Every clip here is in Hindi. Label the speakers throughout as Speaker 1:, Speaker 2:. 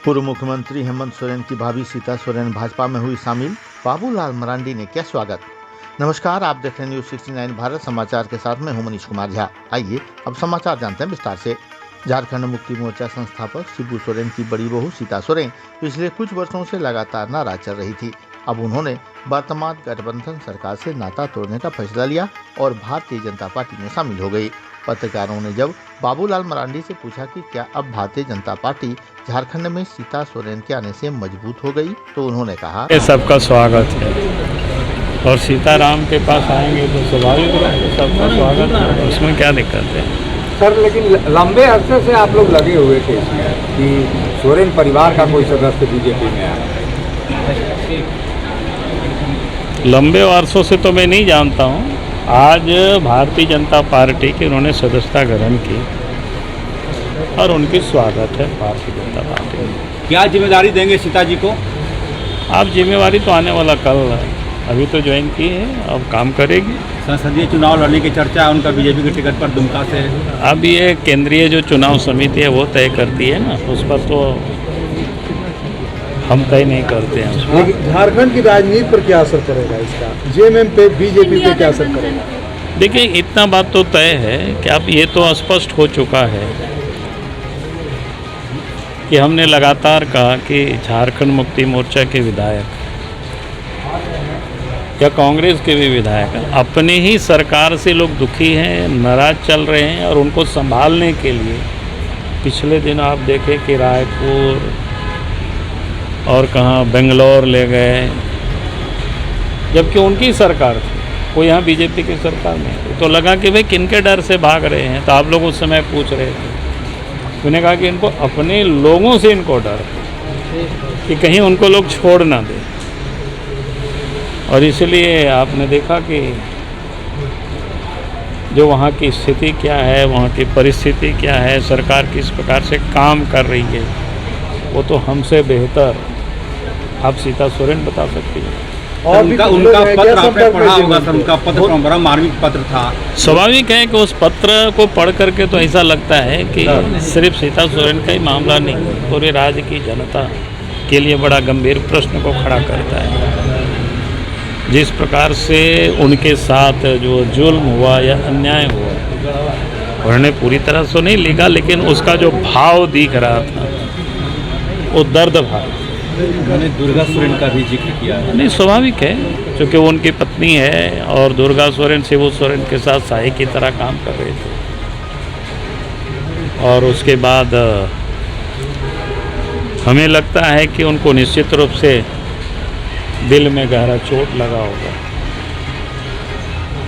Speaker 1: पूर्व मुख्यमंत्री हेमंत सोरेन की भाभी सीता सोरेन भाजपा में हुई शामिल, बाबूलाल मरांडी ने किया स्वागत। नमस्कार, आप देख रहे हैं न्यूज़ 69 भारत समाचार के साथ मैं हूं मनीष कुमार झा। आइए अब समाचार जानते हैं विस्तार से। झारखंड मुक्ति मोर्चा संस्थापक शिबू सोरेन की बड़ी बहू सीता सोरेन पिछले कुछ वर्षों से लगातार नाराज चल रही थी। अब उन्होंने वर्तमान गठबंधन सरकार से नाता तोड़ने का फैसला लिया और भारतीय जनता पार्टी में शामिल हो गई। पत्रकारों ने जब बाबूलाल मरांडी से पूछा कि क्या अब भारतीय जनता पार्टी झारखंड में सीता सोरेन के आने से मजबूत हो गई, तो उन्होंने कहा,
Speaker 2: सबका स्वागत है और सीताराम के पास आएंगे तो स्वाभाविक है, सबका स्वागत है, उसमें क्या दिक्कत है
Speaker 3: सर। लेकिन लंबे अरसे से आप लोग लगे हुए थे इसमें कि सोरेन परिवार का कोई सदस्य बीजेपी में आया।
Speaker 2: लंबे वर्षों से तो मैं नहीं जानता हूँ। आज भारतीय जनता पार्टी की उन्होंने सदस्यता ग्रहण की और उनकी स्वागत है भारतीय जनता पार्टी में।
Speaker 4: क्या जिम्मेदारी देंगे सीता जी को?
Speaker 2: आप जिम्मेवारी तो आने वाला कल है, अभी तो ज्वाइन की है, अब काम करेगी।
Speaker 4: संसदीय चुनाव लड़ने की चर्चा है उनका बीजेपी के टिकट पर दुमका से।
Speaker 2: अब ये केंद्रीय जो चुनाव समिति है वो तय करती है ना, उस पर तो हम तय नहीं करते हैं उसको।
Speaker 5: लेकिन झारखंड की राजनीति पर क्या असर पड़ेगा इसका? जेएमएम पे, बीजेपी पे क्या असर पड़ेगा?
Speaker 2: देखिए, इतना बात तो तय है कि अब ये तो स्पष्ट हो चुका है कि हमने लगातार कहा कि झारखंड मुक्ति मोर्चा के विधायक या कांग्रेस के भी विधायक अपनी ही सरकार से लोग दुखी हैं, नाराज चल रहे हैं और उनको संभालने के लिए पिछले दिन आप देखें कि रायपुर और कहाँ बेंगलोर ले गए, जबकि उनकी सरकार थी, वो यहाँ बीजेपी की सरकार में थी। तो लगा कि भाई किनके डर से भाग रहे हैं, तो आप लोग उस समय पूछ रहे थे। मैंने कहा कि इनको अपने लोगों से इनको डर है कि कहीं उनको लोग छोड़ ना दें, और इसलिए आपने देखा कि जो वहाँ की स्थिति क्या है, वहाँ की परिस्थिति क्या है, सरकार किस प्रकार से काम कर रही है, वो तो हमसे बेहतर आप सीता सोरेन बता सकती है।
Speaker 4: और उनका पत्र आपने पढ़ा होगा सर, उनका पत्र बड़ा मार्मिक पत्र था।
Speaker 2: स्वाभाविक है कि उस पत्र को पढ़ करके तो ऐसा लगता है कि सिर्फ सीता सोरेन का ही मामला नहीं, पूरे राज्य की जनता के लिए बड़ा गंभीर प्रश्न को खड़ा करता है। जिस प्रकार से उनके साथ जो जुल्म हुआ या अन्याय हुआ, उन्होंने पूरी तरह से नहीं लिखा, लेकिन उसका जो भाव दिख रहा था वो दर्द भाव।
Speaker 4: उन्होंने दुर्गा सोरेन का भी जिक्र किया है।
Speaker 2: नहीं, स्वाभाविक है, क्योंकि वो उनकी पत्नी है और दुर्गा सोरेन शिबू सोरेन के साथ साई की तरह काम कर रहे थे। और उसके बाद हमें लगता है कि उनको निश्चित रूप से दिल में गहरा चोट लगा होगा,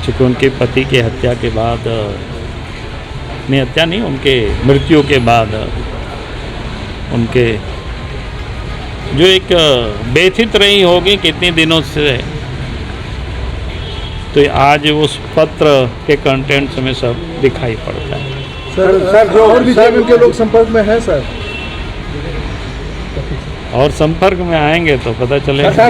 Speaker 2: क्योंकि उनके पति की हत्या के बाद, नहीं हत्या नहीं, उनके मृत्यु के बाद उनके जो एक व्यथित रही होगी कितने दिनों से, तो आज उस पत्र के कंटेंट्स में सब दिखाई पड़ता है।
Speaker 5: सर जो और भी जेएमएम के लोग संपर्क में हैं सर,
Speaker 2: और संपर्क में आएंगे तो पता चलेगा।